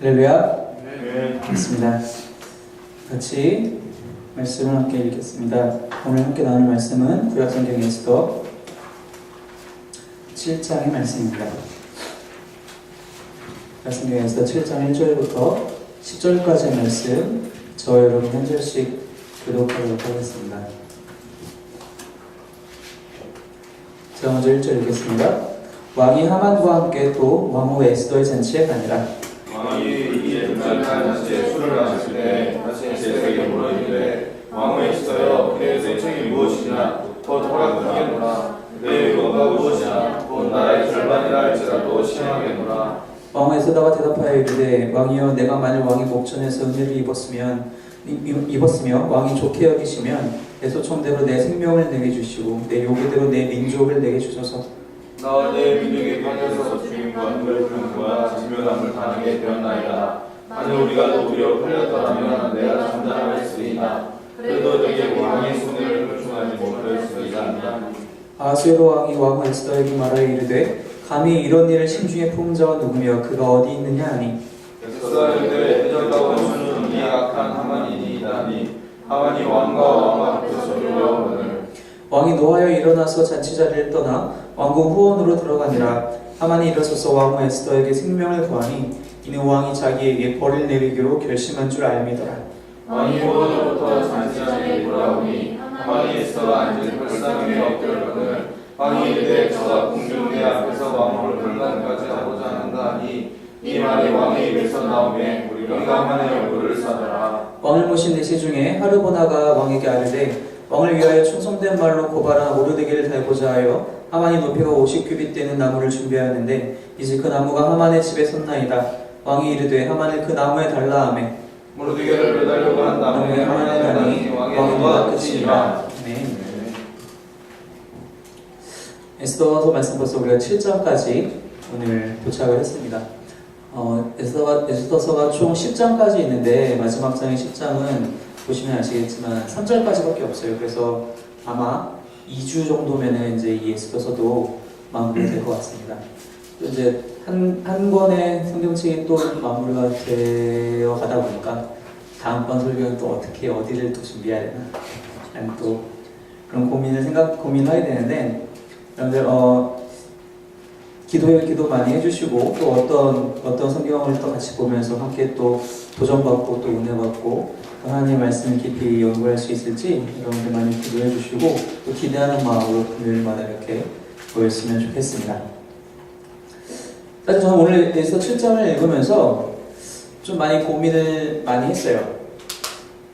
할렐루야. 네. 있습니다. 같이 말씀을 함께 읽겠습니다. 오늘 함께 나눌 말씀은 구약성경 에스더 7장의 말씀입니다. 구약성경 에스더 7장 1절부터 10절까지의 말씀, 저 여러분 한 절씩 교독하도록 하겠습니다. 제가 먼저 1절 읽겠습니다. 왕이 하만과 함께 또 왕후 에스더의 잔치에 가니라. 왕이 이 옛날 잔치에 술을 마실 때 다시 에스더에게 물었는데, 왕후 에스더여, 그의 대책이 무엇이냐? 곧 허락하겠노라. 내 의논가 무엇이냐? 곧 나라의 절반이라 할지라도 시행하겠노라. 왕후 에스더가 대답하여 이르되, 왕이여, 내가 만일 왕의 목전에서 은혜를 입었으며 왕이 좋게 여기시면 내 소청대로 내 생명을 내게 주시고 내 요구대로 내 민족을 내게 주소서. 나와 내 민족의 편에서 죽임과 누굴품과 지면함을 당하게 되었나이다. 만일 우리가 도리어 팔렸더라면 내가 잠잠하였으리이다. 그래도 내게 왕의 손을 흡중하지 못하였으리이다. 아하수에로 왕이 왕후 에스더에게 말하여 이르되, 감히 이런 일을 심중에 품은 자가 누구며 그가 어디 있느냐 하니, 백성들의 해적과 원수는 이 악한 하만이니이다니, 하만이 왕과 왕 앞에서 끌려오거늘. 왕이 노하여 일어나서 잔치 자리를 떠나 왕궁 후원으로 들어가니라. 하만이 일어서서 왕후 에스더에게 생명을 구하니 이는 왕이 자기에게 벌을 내리기로 결심한 줄 알미더라. 왕이 후원으로부터 잔치 자리에 돌아오니 하만이 에스더가 앉은 불상 위에 엎드렸거늘. 왕이 이르되, 저가 공중대 앞에서 왕후를 불간까지 하고자 한다 하니, 이 말이 왕의 입에서 나오매 우리가 하만의 얼굴을 사더라. 왕을 모신 내시 중에 하르보나가 왕에게 아뢰되, 왕을 위하여 충성된 말로 고발한 오르드기를 달고자 하여 하만이 높이가 50규빗 되는 나무를 준비하였는데 이제 그 나무가 하만의 집에 섰나이다. 왕이 이르되, 하만을 그 나무에 달라 하매 모르드게를 매달려고 한 나무에 하만이 달라니 왕의 노가 끝이니라. 네. 에스더서 말씀 벌써 우리가 7장까지 오늘 도착을 했습니다. 에스더서가 총 10장까지 있는데 마지막 장인 10장은 보시면 아시겠지만 3절까지밖에 없어요. 그래서 아마 2주 정도면은 이제 이 에스더서도 마무리될 것 같습니다. 또 이제 한 권의 성경책이 또 마무리가 되어 가다 보니까 다음번 설교는 또 어떻게 어디를 또 준비해야 되나 라는 또 그런 고민하게 되는데, 여러분들 기도 많이 해주시고 또 어떤 성경을 또 같이 보면서 함께 또 도전받고 또 은혜받고 하나님의 말씀을 깊이 연구할 수 있을지 여러분들 많이 기도해 주시고 또 기대하는 마음으로 금요일마다 이렇게 모였으면 좋겠습니다. 사실 저는 오늘 에스더 7장을 읽으면서 좀 많이 고민을 많이 했어요.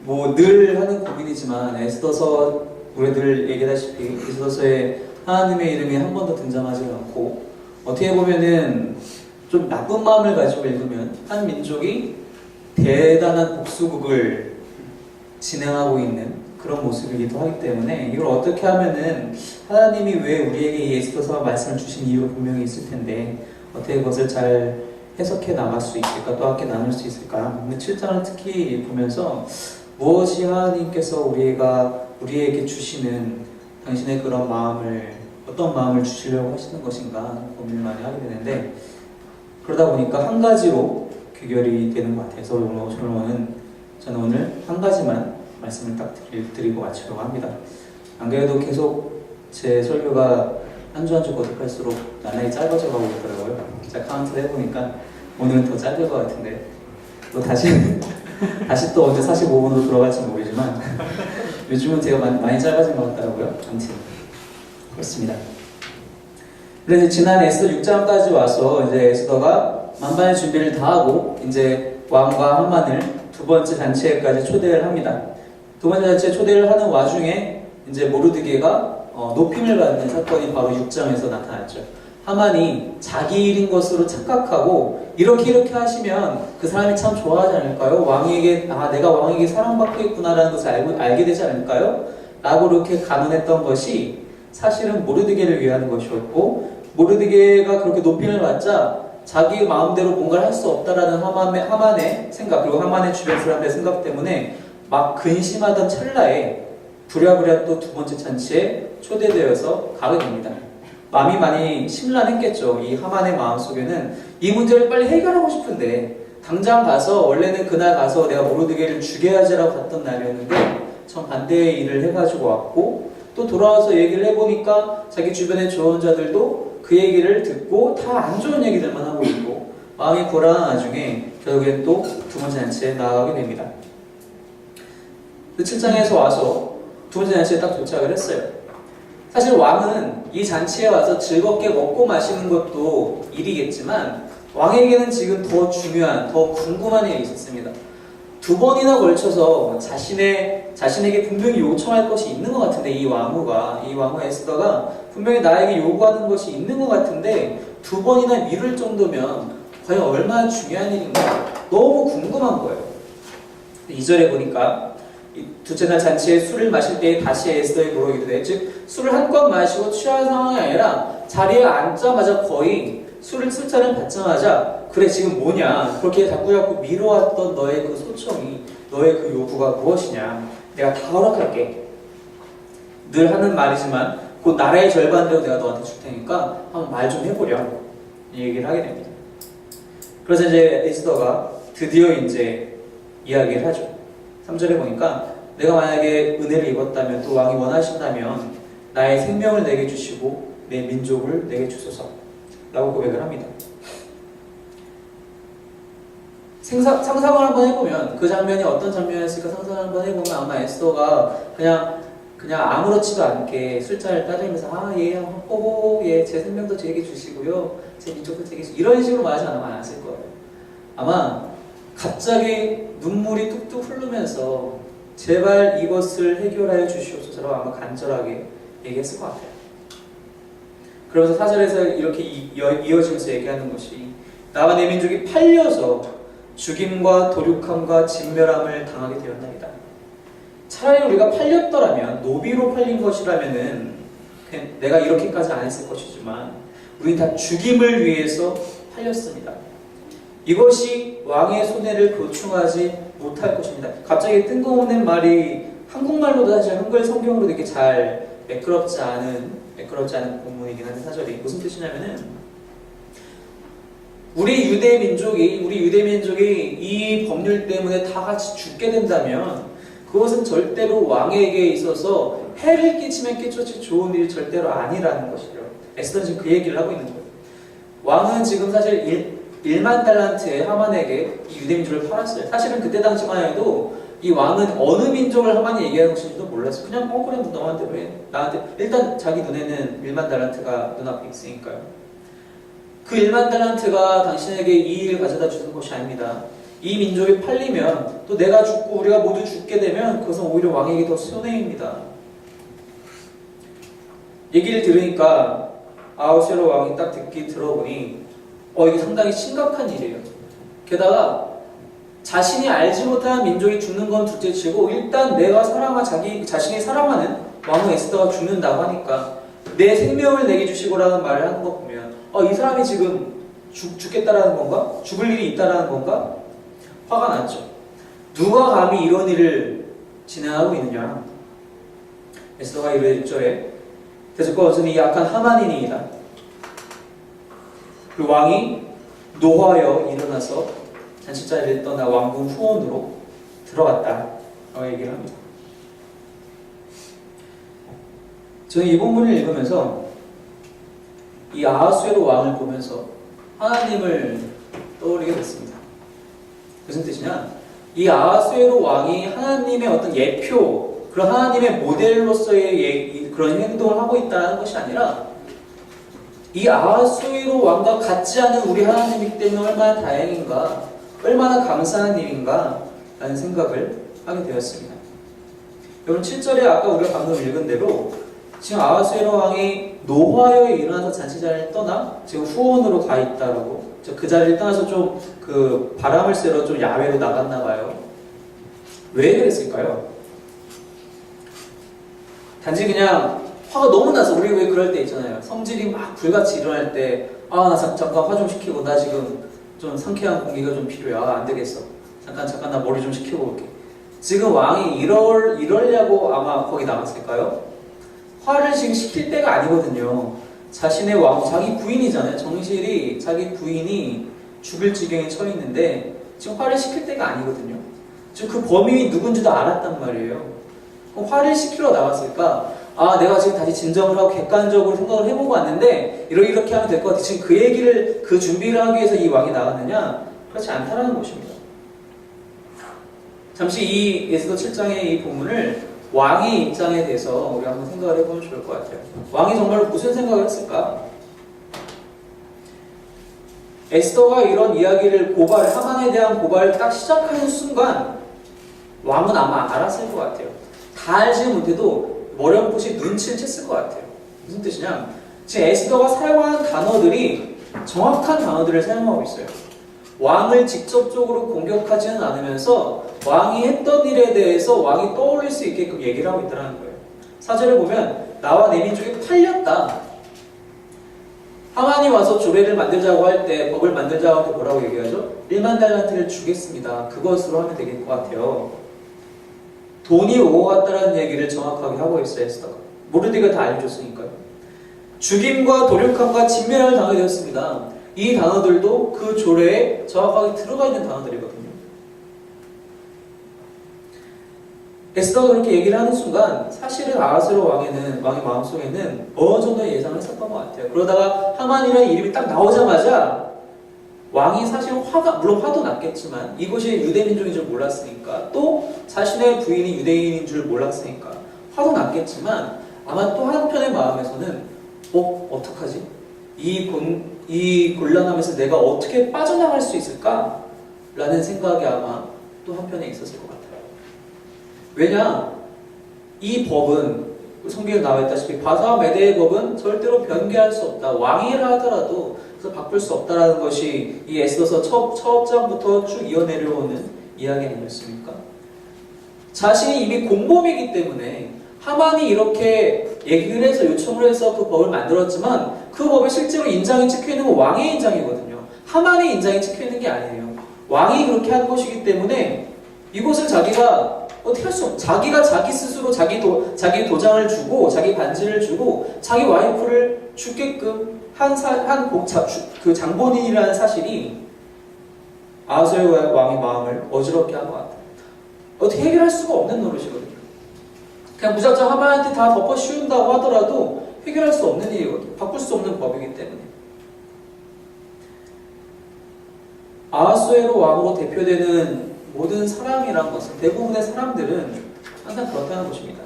뭐 늘 하는 고민이지만 에스더서 우리들 얘기하다시피 에스더서에 하나님의 이름이 한 번도 등장하지 않고, 어떻게 보면은 좀 나쁜 마음을 가지고 읽으면 한 민족이 대단한 복수극을 진행하고 있는 그런 모습이기도 하기 때문에 이걸 어떻게 하면은 하나님이 왜 우리에게 이 에스더서 말씀을 주신 이유가 분명히 있을 텐데 어떻게 그것을 잘 해석해 나갈 수 있을까, 또 함께 나눌 수 있을까. 근데 7장을 특히 보면서 무엇이 하나님께서 우리에게 주시는 당신의 그런 마음을, 어떤 마음을 주시려고 하시는 것인가 고민을 많이 하게 되는데, 그러다 보니까 한 가지로 귀결이 되는 것 같아서 저는 오늘 한 가지만 말씀을 딱 드리고 마치려고 합니다. 안 그래도 계속 제 설교가 한 주 한 주 거듭할수록 나날이 짧아져 가고 있더라고요. 기자 카운트를 해보니까 오늘은 더 짧을 것 같은데 또 다시 또 언제 45분으로 돌아갈지 모르지만 요즘은 제가 많이 짧아진 것 같더라고요. 아무튼 그렇습니다. 그래서 지난 에스더 6장까지 와서 이제 에스더가 만반의 준비를 다 하고 이제 왕과 하만을 두 번째 잔치에까지 초대를 합니다. 두 번째 잔치에 초대를 하는 와중에 이제 모르드게가 높임을 받는 사건이 바로 6장에서 나타났죠. 하만이 자기 일인 것으로 착각하고 이렇게 하시면 그 사람이 참 좋아하지 않을까요? 내가 왕에게 사랑받고 있구나라는 것을 알게 되지 않을까요? 라고 이렇게 간언했던 것이 사실은 모르드게를 위한 것이었고, 모르드게가 그렇게 높임을 받자 자기 마음대로 뭔가를 할 수 없다라는 하만의 생각, 그리고 하만의 주변 사람들의 생각 때문에 막 근심하던 찰나에 부랴부랴 또 두 번째 잔치에 초대되어서 가게 됩니다. 마음이 많이 심란했겠죠. 이 하만의 마음속에는 이 문제를 빨리 해결하고 싶은데 당장 가서 원래는 그날 가서 내가 모르드게를 죽여야지라고 갔던 날이었는데 정반대의 일을 해가지고 왔고 또 돌아와서 얘기를 해보니까 자기 주변의 조언자들도 그 얘기를 듣고 다 안 좋은 얘기들만 하고 있고 마음이 불안한 와중에 결국엔 또 두 번째 잔치에 나아가게 됩니다. 그 7장에서 와서 두 번째 잔치에 딱 도착을 했어요. 사실 왕은 이 잔치에 와서 즐겁게 먹고 마시는 것도 일이겠지만 왕에게는 지금 더 중요한, 더 궁금한 일이 있었습니다. 두 번이나 걸쳐서 자신에게 분명히 요청할 것이 있는 것 같은데 이 왕후 에스더가 분명히 나에게 요구하는 것이 있는 것 같은데 두 번이나 미룰 정도면 과연 얼마나 중요한 일인가 너무 궁금한 거예요. 2절에 보니까 이 둘째 날 잔치에 술을 마실 때에 다시 에스더에게 물어보기도 해. 즉 술을 한껏 마시고 취한 상황이 아니라 자리에 앉자마자 거의 술잔을 받자마자 그래 지금 뭐냐 그렇게 자꾸 미뤄왔던 너의 그 소청이 너의 그 요구가 무엇이냐 내가 다 허락할게. 늘 하는 말이지만 그 나라의 절반대로 내가 너한테 줄 테니까 한번 말 좀 해보렴 이 얘기를 하게 됩니다. 그래서 이제 에스더가 드디어 이제 이야기를 하죠. 3절에 보니까 내가 만약에 은혜를 입었다면 또 왕이 원하신다면 나의 생명을 내게 주시고 내 민족을 내게 주소서 라고 고백을 합니다. 상상을 한번 해보면 그 장면이 어떤 장면이었을까 상상을 한번 해보면 아마 에스더가 그냥 아무렇지도 않게 술잔을 따르면서 제 생명도 제게 주시고요 제 민족도 제게 주시고 이런 식으로 말하지 않았을 거예요. 아마 갑자기 눈물이 뚝뚝 흐르면서 제발 이것을 해결하여 주시옵소서라고 아마 간절하게 얘기했을 것 같아요. 그러면서 4절에서 이렇게 이어지면서 얘기하는 것이 나와 내 민족이 팔려서 죽임과 도륙함과 진멸함을 당하게 되었나이다. 차라리 우리가 팔렸더라면 노비로 팔린 것이라면은 내가 이렇게까지 안 했을 것이지만 우리는 다 죽임을 위해서 팔렸습니다. 이것이 왕의 손해를 보충하지 못할 것입니다. 갑자기 뜬금없는 말이 한국말로도 사실 한글 성경으로도 이렇게 잘 매끄럽지 않은 본문이긴 한데 사절이 무슨 뜻이냐면은 우리 유대 민족이 이 법률 때문에 다 같이 죽게 된다면 그것은 절대로 왕에게 있어서 해를 끼치면 끼쳤지 좋은 일이 절대로 아니라는 것이죠. 에스더는 지금 그 얘기를 하고 있는 거예요. 왕은 지금 사실 1만 달란트에 하만에게 이 유대 민족을 팔았어요. 사실은 그때 당시만 해도 이 왕은 어느 민족을 하만이 얘기하는 것인지도 몰랐어요. 그냥 그래 너한테 왜 나한테 일단 자기 눈에는 1만 달란트가 눈앞에 있으니까요. 그 1만 달란트가 당신에게 이익을 가져다 주는 것이 아닙니다. 이 민족이 팔리면 또 내가 죽고 우리가 모두 죽게 되면 그것은 오히려 왕에게 더 손해입니다. 얘기를 들으니까 아하수에로 왕이 딱 들어보니 이게 상당히 심각한 일이에요. 게다가 자신이 알지 못한 민족이 죽는 건 둘째치고 일단 내가 자신이 사랑하는 왕후 에스더가 죽는다고 하니까 내 생명을 내게 주시고라는 말을 하는 거 보면 이 사람이 지금 죽겠다라는 건가? 죽을 일이 있다라는 건가? 화가 났죠. 누가 감히 이런 일을 진행하고 있느냐? 에스더가 1절에 대적 것은 이 약한 하만인이다. 그 왕이 노하여 일어나서 잔치자리를 떠나 왕궁 후원으로 들어갔다 라고 얘기를 합니다. 저는 이 본문을 읽으면서 이 아하수에로 왕을 보면서 하나님을 떠올리게 됐습니다. 무슨 뜻이냐? 이 아하수에로 왕이 하나님의 어떤 예표, 그런 하나님의 모델로서의 그런 행동을 하고 있다는 것이 아니라 이 아하수에로 왕과 같지 않은 우리 하나님이기 때문에 얼마나 다행인가, 얼마나 감사한 일인가 라는 생각을 하게 되었습니다. 여러분 7절에 아까 우리가 방금 읽은 대로 지금 아하수에로 왕이 노화에 일어나서 잔치자리를 떠나 지금 후원으로 가 있다라고 그 자리를 떠나서 좀 그 바람을 쐬러 좀 야외로 나갔나 봐요. 왜 그랬을까요? 단지 그냥 화가 너무 나서 우리 왜 그럴 때 있잖아요. 성질이 막 불같이 일어날 때 나 잠깐 화 좀 시키고 나 지금 좀 상쾌한 공기가 좀 필요해. 안 되겠어. 잠깐 나 머리 좀 식히고 올게. 지금 왕이 이러려고 아마 거기 나갔을까요? 화를 지금 시킬 때가 아니거든요. 자신의 자기 부인이잖아요. 정실이 자기 부인이 죽을 지경에 처해 있는데 지금 화를 시킬 때가 아니거든요. 지금 그 범인이 누군지도 알았단 말이에요. 그럼 화를 시키러 나왔을까? 아, 내가 지금 다시 진정을 하고 객관적으로 생각을 해보고 왔는데 이렇게 하면 될 것 같아. 지금 그 얘기를, 그 준비를 하기 위해서 이 왕이 나왔느냐? 그렇지 않다라는 것입니다. 잠시 이 에스더 7장의 이 본문을 왕의 입장에 대해서 우리가 한번 생각을 해보면 좋을 것 같아요. 왕이 정말 무슨 생각을 했을까? 에스더가 이런 이야기를 하만에 대한 고발을 딱 시작하는 순간 왕은 아마 알았을 것 같아요. 다 알지는 못해도 머렴풋이 눈치를 챘을 것 같아요. 무슨 뜻이냐? 지금 에스더가 사용하는 단어들이 정확한 단어들을 사용하고 있어요. 왕을 직접적으로 공격하지는 않으면서 왕이 했던 일에 대해서 왕이 떠올릴 수 있게끔 얘기를 하고 있다는 거예요. 4절에 보면 나와 내 민족이 팔렸다. 하만이 와서 조례를 만들자고 할 때, 법을 만들자고 할 때 뭐라고 얘기하죠? 1만 달란트를 주겠습니다. 그것으로 하면 되겠을 것 같아요. 돈이 오고 갔다는 얘기를 정확하게 하고 있어요, 에스더가. 모르드가 다 알려줬으니까요. 죽임과 도륙함과 진멸을 당하게 되었습니다. 이 단어들도 그 조례에 정확하게 들어가 있는 단어들이거든요. 에스더가 그렇게 얘기를 하는 순간 사실은 아하스로 왕의 마음속에는 어느 정도 예상을 했었던 것 같아요. 그러다가 하만이라는 이름이 딱 나오자마자 왕이 사실 물론 화도 났겠지만 이곳이 유대민족인 줄 몰랐으니까, 또 자신의 부인이 유대인인 줄 몰랐으니까 화도 났겠지만 아마 또 한편의 마음에서는 어떡하지? 이 곤란함에서 내가 어떻게 빠져나갈 수 있을까? 라는 생각이 아마 또 한편에 있었을 것 같아요. 왜냐? 이 법은 성경에 나와 있다시피 바사와 메대의 법은 절대로 변개할 수 없다. 왕이라 하더라도 그래서 바꿀 수 없다라는 것이 이 에스더서 첫 장부터 쭉 이어내려오는 이야기 아니었습니까? 자신이 이미 공범이기 때문에 하만이 이렇게 얘기를 해서 요청을 해서 그 법을 만들었지만 그 법에 실제로 인장이 찍혀있는 건 왕의 인장이거든요. 하만의 인장이 찍혀있는 게 아니에요. 왕이 그렇게 한 것이기 때문에 이것을 자기가 어떻게 할 수 없어. 자기가 자기 스스로 자기 도장을 주고 자기 반지를 주고 자기 와이프를 죽게끔 그 장본인이라는 사실이 아하스의 왕의 마음을 어지럽게 한 것 같아요. 어떻게 해결할 수가 없는 노릇이거든요. 그냥 무작정 하만한테 다 덮어 씌운다고 하더라도 해결할 수 없는 일이거든요. 바꿀 수 없는 법이기 때문에. 아하스웨로 왕으로 대표되는 모든 사람이란 것은, 대부분의 사람들은 항상 그렇다는 것입니다.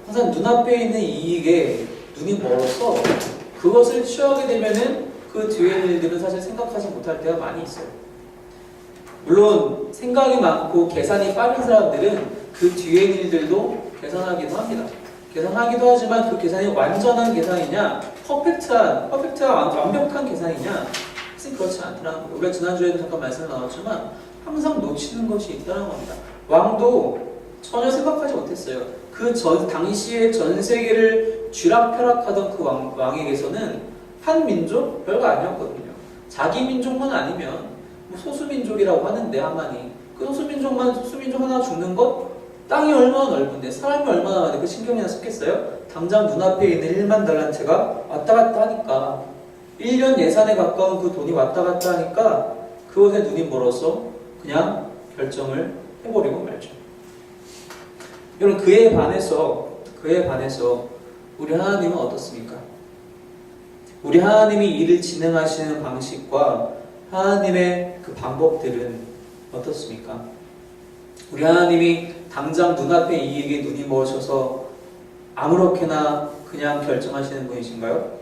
항상 눈앞에 있는 이익에 눈이 멀어서 그것을 취하게 되면은 그 뒤에 일들은 사실 생각하지 못할 때가 많이 있어요. 물론 생각이 많고 계산이 빠른 사람들은 그 뒤에 일들도 계산하기도 합니다. 계산하기도 하지만 그 계산이 완전한 계산이냐, 퍼펙트한 완벽한 계산이냐, 사실 그렇지 않더라는 거예요. 우리가 지난주에도 잠깐 말씀을 나눴지만 항상 놓치는 것이 있다는 겁니다. 왕도 전혀 생각하지 못했어요. 당시에 전 세계를 쥐락펴락하던 그 왕에게서는 한 민족 별거 아니었거든요. 자기 민족만 아니면 소수민족이라고 하는데 하만이 그 소수민족 하나 죽는 것, 땅이 얼마나 넓은데 사람이 얼마나 많은데 그 신경이나 썼겠어요? 당장 눈앞에 있는 1만 달란트가 왔다 갔다 하니까 1년 예산에 가까운 그 돈이 왔다 갔다 하니까 그것에 눈이 멀어서 그냥 결정을 해버리고 말죠. 여러분, 그에 반해서 우리 하나님은 어떻습니까? 우리 하나님이 일을 진행하시는 방식과 하나님의 그 방법들은 어떻습니까? 우리 하나님이 당장 눈앞에 이익에 눈이 멀으셔서 아무렇게나 그냥 결정하시는 분이신가요?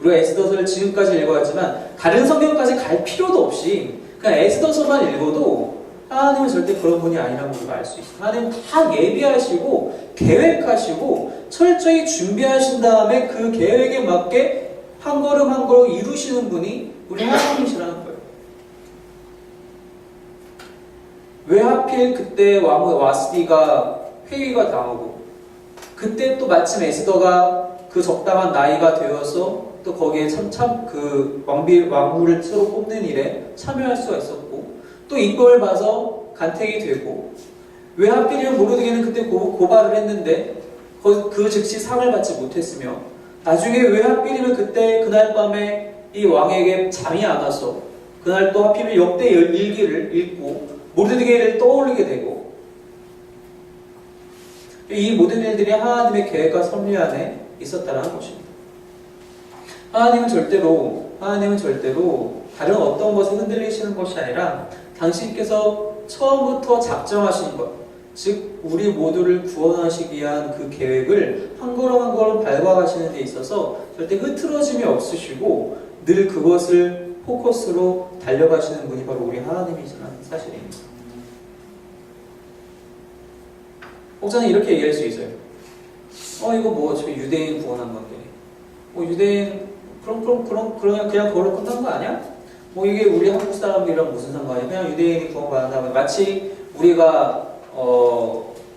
우리가 에스더서를 지금까지 읽어왔지만 다른 성경까지 갈 필요도 없이 그냥 에스더서만 읽어도 하나님은 절대 그런 분이 아니라는 걸 알 수 있어요. 하나님은 다 예비하시고 계획하시고 철저히 준비하신 다음에 그 계획에 맞게 한 걸음 한 걸음 이루시는 분이 우리 하나님이시라는 거예요. 왜 하필 그때 왕 와스디가 회의가 당하고 그때 또 마침 에스더가 그 적당한 나이가 되어서 또 거기에 그 왕후를 새로 뽑는 일에 참여할 수가 있었고 또 이걸 봐서 간택이 되고 왜 하필이면 모르드게는 그때 고발을 했는데 그 즉시 상을 받지 못했으며 나중에 왜 하필이면 그날 밤에 이 왕에게 잠이 안 와서 그날 또 하필이면 역대 일기를 읽고 모르드게를 떠올리게 되고, 이 모든 일들이 하나님의 계획과 섭리 안에 있었다는 것입니다. 하나님은 절대로 다른 어떤 것에 흔들리시는 것이 아니라 당신께서 처음부터 작정하신 것, 즉 우리 모두를 구원하시기 위한 그 계획을 한 걸음 한 걸음 밟아가시는 데 있어서 절대 흐트러짐이 없으시고 늘 그것을 포커스로 달려가시는 분이 바로 우리 하나님이시라는 사실입니다. 혹자는 이렇게 얘기할 수 있어요. 이거 뭐 어차피 유대인 구원한 건데, 유대인 그냥 그걸로 끝난 거 아니야? 이게 우리 한국 사람들이랑 무슨 상관이야? 그냥 유대인이 구원받는다면 마치 우리가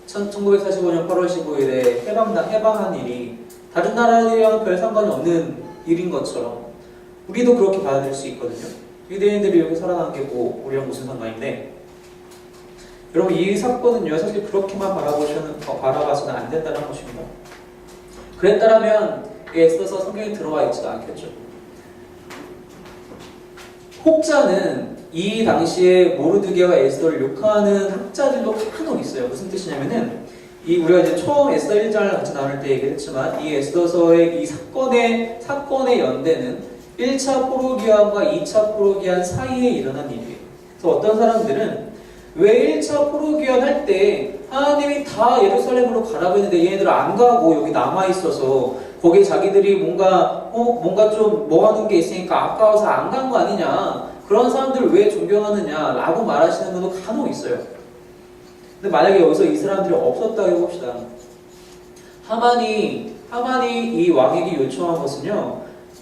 1945년 8월 15일에 해방한 일이 다른 나라들이랑 별 상관이 없는 일인 것처럼 우리도 그렇게 받아들일 수 있거든요. 유대인들이 이렇게 살아난 게 우리랑 무슨 상관인데, 여러분 이 사건은요 사실 그렇게만 바라봐서는 안 된다는 것입니다. 그랬다면 애써서 성경에 들어와 있지도 않겠죠. 혹자는 이 당시에 모르드게와 에스더를 욕하는 학자들도 간혹 있어요. 무슨 뜻이냐면은 우리가 이제 처음 에스더 1장을 같이 나눌 때 얘기했지만 이 에스더서의 이 사건의 연대는 1차 포로기환과 2차 포로기환 사이에 일어난 일이에요. 그래서 어떤 사람들은 왜 1차 포로기환 할 때 하나님이 다 예루살렘으로 가라고 했는데 얘네들 안 가고 여기 남아있어서 거기에 자기들이 뭔가 좀 뭐 하는 게 있으니까 아까워서 안 간 거 아니냐, 그런 사람들을 왜 존경하느냐 라고 말하시는 분도 간혹 있어요. 근데 만약에 여기서 이 사람들이 없었다고 해봅시다. 하만이 이 왕에게 요청한 것은요,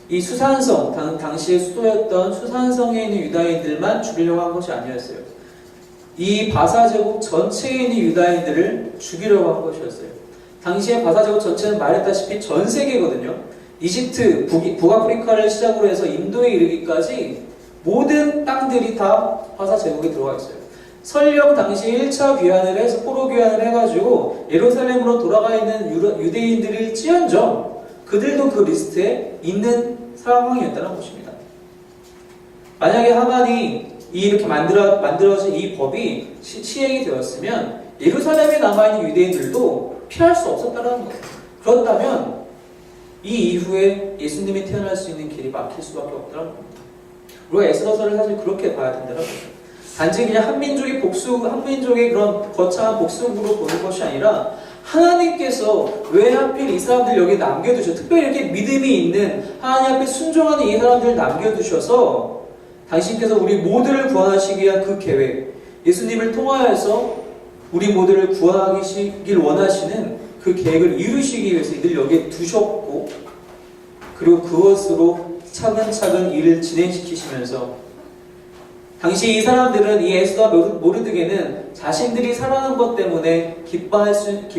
이 수산성, 당시의 수도였던 수산성에 있는 유다인들만 죽이려고 한 것이 아니었어요. 이 바사 제국 전체에 있는 유다인들을 죽이려고 한 것이었어요. 당시에 바사 제국 전체는 말했다시피 전 세계거든요. 이집트, 북아프리카를 시작으로 해서 인도에 이르기까지 모든 땅들이 다 바사 제국에 들어가 있어요. 설령 당시 1차 귀환을 해서 포로 귀환을 해가지고 예루살렘으로 돌아가 있는 유대인들일지언정 그들도 그 리스트에 있는 상황이었다는 것입니다. 만약에 하만이 이렇게 만들어진 이 법이 시행이 되었으면 예루살렘에 남아있는 유대인들도 피할 수 없었다는 거예요. 그렇다면 이 이후에 예수님이 태어날 수 있는 길이 막힐 수밖에 없다는 겁니다. 우리가 에스더서를 사실 그렇게 봐야 된다는 거죠. 단지 그냥 한 민족의 그런 거창한 복수로 보는 것이 아니라 하나님께서 왜 하필 이 사람들 여기 남겨두셔, 특별히 이렇게 믿음이 있는 하나님 앞에 순종하는 이 사람들을 남겨두셔서 당신께서 우리 모두를 구원하시기 위한 그 계획, 예수님을 통하여서 우리 모두를 구원하시길 원하시는 그 계획을 이루시기 위해서 이들 여기에 두셨고, 그리고 그것으로 차근차근 일을 진행시키시면서 당시 이 사람들은, 이 에스더와 모르드게는 자신들이 살아난 것 때문에 기뻐할지는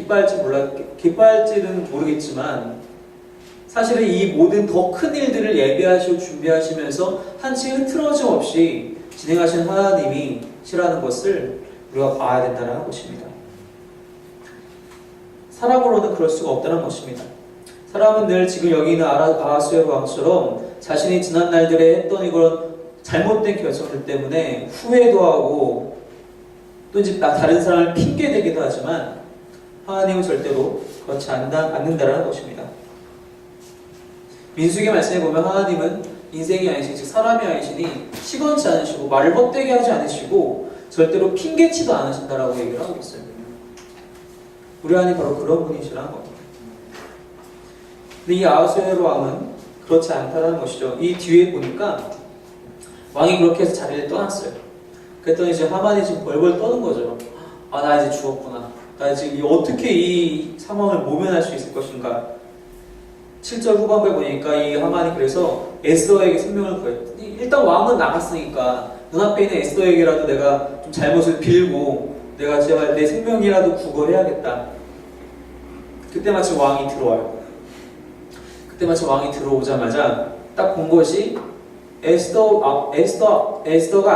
모르겠지만 사실은 이 모든 더 큰 일들을 예배하시고 준비하시면서 한치 흐트러짐 없이 진행하시는 하나님이시라는 것을 우리가 봐야 된다는 것입니다. 사람으로는 그럴 수가 없다는 것입니다. 사람은 늘 지금 여기 있는 아하수에로 왕처럼 자신이 지난 날들에 했던 이런 잘못된 결정들 때문에 후회도 하고 또 이제 다른 사람을 핑계대기도 하지만 하나님은 절대로 그렇지 않는다는 것입니다. 민수기 말씀에 보면 하나님은 인생이 아니시니, 즉 사람이 아니시니 시건치 않으시고 말을 헛되게 하지 않으시고 절대로 핑계치도 않으신다라고 얘기를 하고 있어요. 우리 하나님 바로 그런 분이시라는 겁니다. 근데 이 아하수에로 왕은 그렇지 않다는 것이죠. 이 뒤에 보니까 왕이 그렇게 해서 자리를 떠났어요. 그랬더니 이제 하만이 지금 벌벌 떠는 거죠. 나 이제 죽었구나. 나 지금 어떻게 이 상황을 모면할 수 있을 것인가. 7절 후반부에 보니까 이 하만이 그래서 에스더에게 생명을 구해요. 일단 왕은 나갔으니까 눈앞에 있는 에스더에게라도 내가 좀 잘못을 빌고 내가 제발 내 생명이라도 구걸해야겠다. 그때 마침 왕이 들어와요. 그때 마침 왕이 들어오자마자 딱 본 것이 에스더가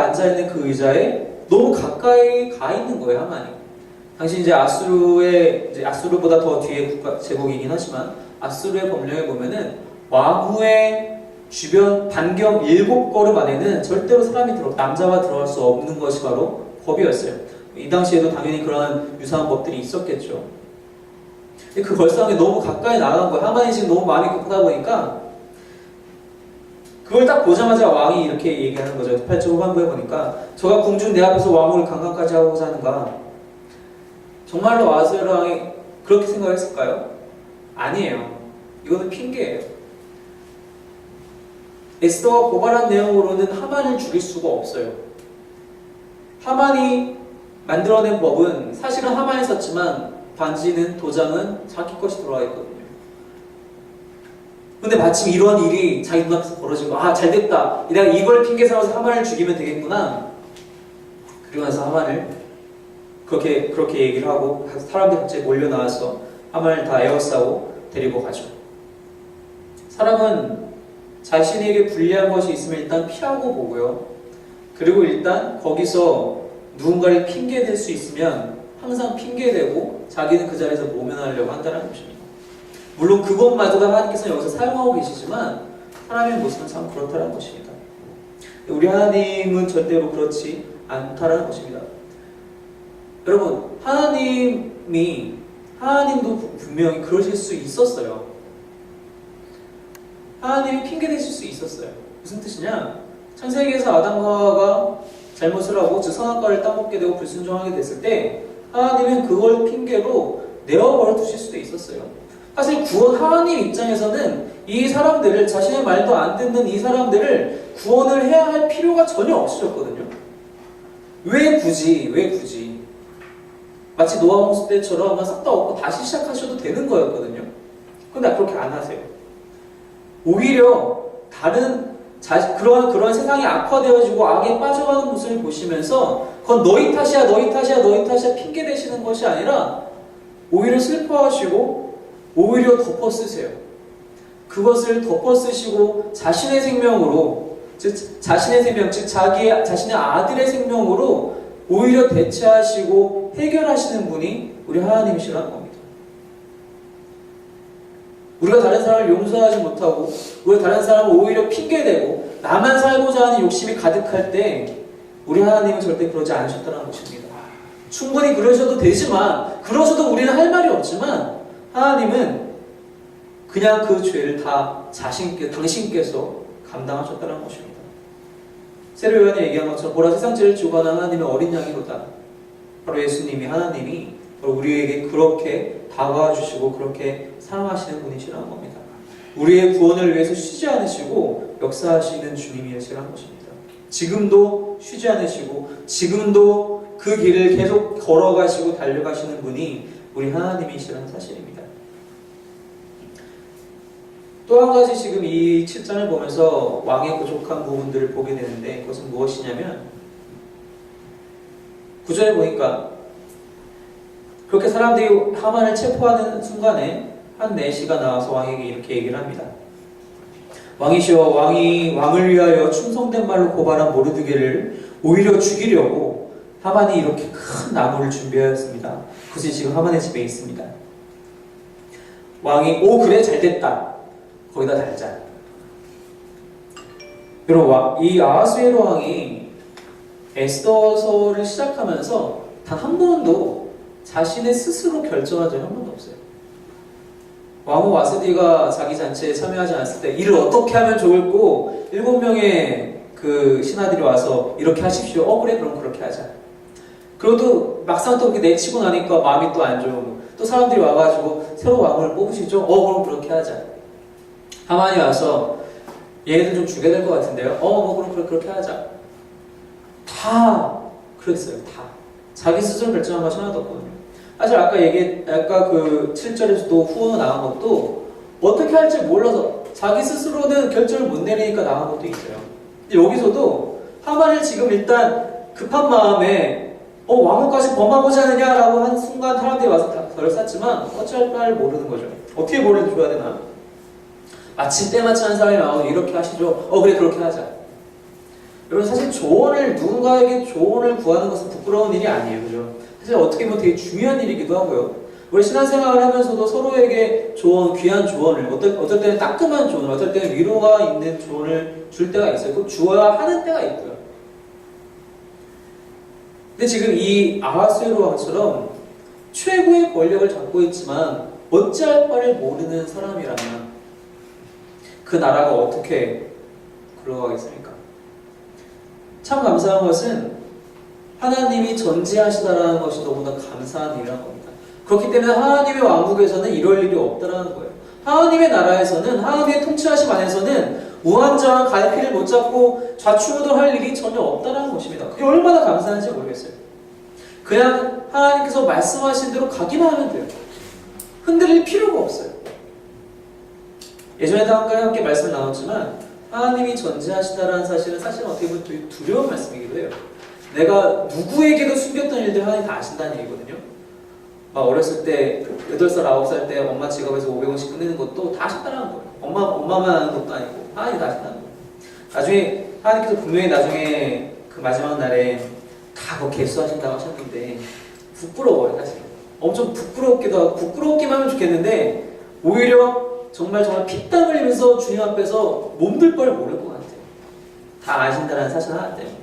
앉아있는 그 의자에 너무 가까이 가 있는 거예요, 하만이. 당시 이제 아수르보다 더 뒤에 제국이긴 하지만 아수르의 법령에 보면은 왕후의 주변 반경 7걸음 안에는 절대로 남자가 들어갈 수 없는 것이 바로 법이었어요. 이 당시에도 당연히 그런 유사한 법들이 있었겠죠. 그 걸상에 너무 가까이 나간 거예요. 하만이 지금 너무 마음이 급하다 보니까 그걸 딱 보자마자 왕이 이렇게 얘기하는 거죠. 8절 후반부에 보니까 저가 궁중 내 앞에서 왕후를 강간까지 하고자 하는가. 정말로 아하스웨로 왕이 그렇게 생각했을까요? 아니에요. 이거는 핑계예요. 에스더가 고발한 내용으로는 하만을 죽일 수가 없어요. 하만이 만들어낸 법은 사실은 하만이 썼지만 반지는 도장은 자기 것이 들어와 있거든요. 근데 마침 이런 일이 자기 눈앞에서 벌어지고 잘됐다. 내가 이걸 핑계 삼아서 하만을 죽이면 되겠구나. 그리고 나서 하만을 그렇게 얘기를 하고 사람들이 갑자기 몰려 나와서 하만을 다 에워싸고 데리고 가죠. 사람은 자신에게 불리한 것이 있으면 일단 피하고 보고요. 그리고 일단 거기서 누군가를 핑계댈 수 있으면 항상 핑계대고 자기는 그 자리에서 모면하려고 한다는 것입니다. 물론 그것마저도 하나님께서 여기서 사용하고 계시지만 사람의 모습은 참 그렇다는 것입니다. 우리 하나님은 절대로 그렇지 않다는 것입니다. 여러분, 하나님도 분명히 그러실 수 있었어요. 하나님이 핑계 대실 수 있었어요. 무슨 뜻이냐? 창세기에서 아담과 하와가 잘못을 하고 즉 선악과를 따먹게 되고 불순종하게 됐을 때 하나님은 그걸 핑계로 내어버려 두실 수도 있었어요. 사실 하나님 입장에서는 이 사람들을, 자신의 말도 안 듣는 이 사람들을 구원을 해야 할 필요가 전혀 없으셨거든요. 왜 굳이 마치 노아 홍수 때처럼 싹 다 없고 다시 시작하셔도 되는 거였거든요. 근데 그렇게 안 하세요. 오히려 그런 세상이 악화되어지고 악에 빠져가는 모습을 보시면서 그건 너희 탓이야 핑계 대시는 것이 아니라 오히려 슬퍼하시고 오히려 덮어쓰세요. 그것을 덮어쓰시고 자신의 생명으로, 즉 자신의 아들의 생명으로 오히려 대체하시고 해결하시는 분이 우리 하나님이시라는 겁니다. 우리가 다른 사람을 용서하지 못하고 우리가 다른 사람을 오히려 핑계대고 나만 살고자 하는 욕심이 가득할 때 우리 하나님은 절대 그러지 않으셨다는 것입니다. 충분히 그러셔도 되지만, 그러셔도 우리는 할 말이 없지만 하나님은 그냥 그 죄를 다 당신께서 감당하셨다는 것입니다. 세례 요한이 얘기한 것처럼 보라 세상 죄를 지고 가는 하나님의 어린 양이로다. 바로 하나님이 바로 우리에게 그렇게 다가와 주시고 그렇게 사랑하시는 분이시라는 겁니다. 우리의 구원을 위해서 쉬지 않으시고 역사하시는 주님이시라는 것입니다. 지금도 쉬지 않으시고 지금도 그 길을 계속 걸어가시고 달려가시는 분이 우리 하나님이시라는 사실입니다. 또 한 가지 지금 이 7장을 보면서 왕의 부족한 부분들을 보게 되는데 그것은 무엇이냐면 9절에 보니까 그렇게 사람들이 하만을 체포하는 순간에 한 내시가 나와서 왕에게 이렇게 얘기를 합니다. 왕이시여, 왕을 위하여 충성된 말로 고발한 모르드게를 오히려 죽이려고 하만이 이렇게 큰 나무를 준비하였습니다. 그것이 지금 하만의 집에 있습니다. 왕이 그래 잘됐다. 거기다 달자. 여러분, 이 아하스웨로 왕이 에스더서를 시작하면서 단 한 번도 자신의 스스로 결정한 적이 한 번도 없어요. 왕후 와스디가 자기 잔치에 참여하지 않았을 때 일을 어떻게 하면 좋을고 7명의 그 신하들이 와서 이렇게 하십시오. 그래 그럼 그렇게 하자. 그래도 막상 또 그렇게 내치고 나니까 마음이 또 안 좋고 또 사람들이 와가지고 새로 왕을 뽑으시죠. 그럼 그렇게 하자. 하만이 와서 얘네들 좀 죽여야 될 것 같은데요. 그럼 그렇게 하자. 다 그랬어요. 다 자기 스스로 결정한 것이 하나도 없거든요. 사실 아까 그 7절에서도 후원 나간 것도 어떻게 할지 몰라서 자기 스스로는 결정을 못 내리니까 나간 것도 있어요. 근데 여기서도 하만을 지금 일단 급한 마음에 왕후까지 범하고자 하느냐라고 한 순간 사람들이 와서 다 벌을 쌌지만 어찌할 줄 모르는 거죠. 어떻게 벌을 줘야 되나? 마침 때마침 한 사람이 나와서 이렇게 하시죠. 그래 그렇게 하자. 여러분, 사실 누군가에게 조언을 구하는 것은 부끄러운 일이 아니에요. 그죠? 사실 어떻게 보면 되게 중요한 일이기도 하고요. 우리 신앙생활을 하면서도 서로에게 조언, 귀한 조언을, 어떨 때는 따끔한 조언을, 어떨 때는 위로가 있는 조언을 줄 때가 있어요. 꼭 주어야 하는 때가 있고요. 근데 지금 이 아하스웨로 왕처럼 최고의 권력을 잡고 있지만 어찌할 바를 모르는 사람이라면 그 나라가 어떻게 굴러가겠습니까? 참 감사한 것은 하나님이 전지하시다라는 것이 너무나 감사한 일이라는 겁니다. 그렇기 때문에 하나님의 왕국에서는 이럴 일이 없다라는 거예요. 하나님의 나라에서는, 하나님의 통치하심 안에서는 우한좌한 갈피를 못 잡고 좌충우돌할 일이 전혀 없다라는 것입니다. 그게 얼마나 감사한지 모르겠어요. 그냥 하나님께서 말씀하신 대로 가기만 하면 돼요. 흔들릴 필요가 없어요. 예전에도 함께 말씀을 나눴지만 하나님이 전지하시다라는 사실은 어떻게 보면 되게 두려운 말씀이기도 해요. 내가 누구에게도 숨겼던 일들 하나님 다 아신다는 얘기거든요. 어렸을 때 8살, 9살 때 엄마 지갑에서 500원씩 꺼내는 것도 다 아신다는 거예요. 엄마만 아는 것도 아니고 하나님 다 아신다는 거예요. 나중에 하나님께서 분명히 나중에 그 마지막 날에 다 그거 개수하신다고 하셨는데 부끄러워요 사실. 엄청 부끄럽기도 하고 부끄럽기만 하면 좋겠는데 오히려 정말 피땀 흘리면서 주님 앞에서 몸둘 바를 모를 것 같아요. 다 아신다는 사실 하나 때문에.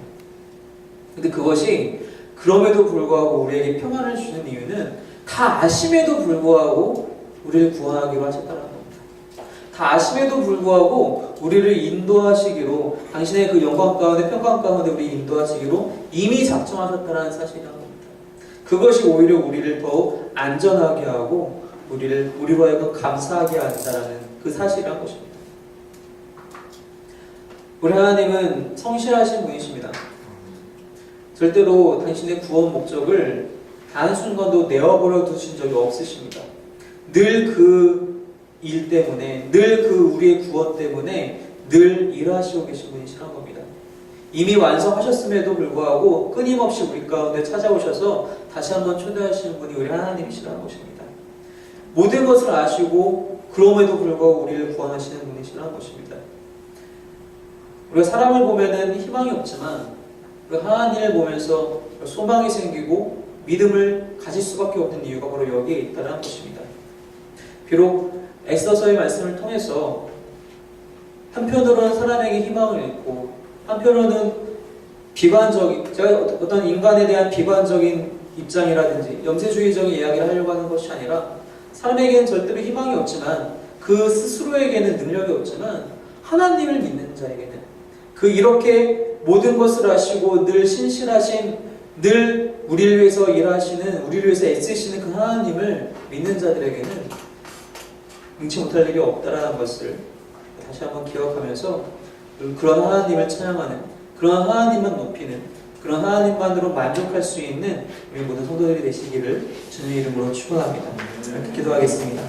근데 그것이 그럼에도 불구하고 우리에게 평안을 주는 이유는 다 아심에도 불구하고 우리를 구원하기로 하셨다는 겁니다. 다 아심에도 불구하고 우리를 인도하시기로, 당신의 그 영광 가운데 평강 가운데 우리 인도하시기로 이미 작정하셨다는 사실이라는 겁니다. 그것이 오히려 우리를 더욱 안전하게 하고 우리로 하여금 감사하게 한다라는 그 사실이라는 것입니다. 우리 하나님은 성실하신 분이십니다. 절대로 당신의 구원 목적을 단순간도 내어버려 두신 적이 없으십니다. 늘 그 일 때문에, 늘 그 우리의 구원 때문에 늘 일하시고 계신 분이시란 겁니다. 이미 완성하셨음에도 불구하고 끊임없이 우리 가운데 찾아오셔서 다시 한번 초대하시는 분이 우리 하나님이시라는 것입니다. 모든 것을 아시고 그럼에도 불구하고 우리를 구원하시는 분이시라는 것입니다. 우리가 사람을 보면은 희망이 없지만 우리가 하나님을 보면서 소망이 생기고 믿음을 가질 수밖에 없는 이유가 바로 여기에 있다는 것입니다. 비록 엑소서의 말씀을 통해서 한편으로는 사람에게 희망을 잃고 한편으로는 제가 어떤 인간에 대한 비관적인 입장이라든지 영세주의적인 이야기를 하려고 하는 것이 아니라 사람에게는 절대로 희망이 없지만 그 스스로에게는 능력이 없지만 하나님을 믿는 자에게는 이렇게 모든 것을 아시고 늘 신실하신, 늘 우리를 위해서 일하시는, 우리를 위해서 애쓰시는 그 하나님을 믿는 자들에게는 능치 못할 일이 없다라는 것을 다시 한번 기억하면서 그런 하나님을 찬양하는, 그런 하나님만 높이는, 그런 하나님만으로 만족할 수 있는 우리 모든 성도들이 되시기를 주님의 이름으로 축원합니다. 기도하겠습니다.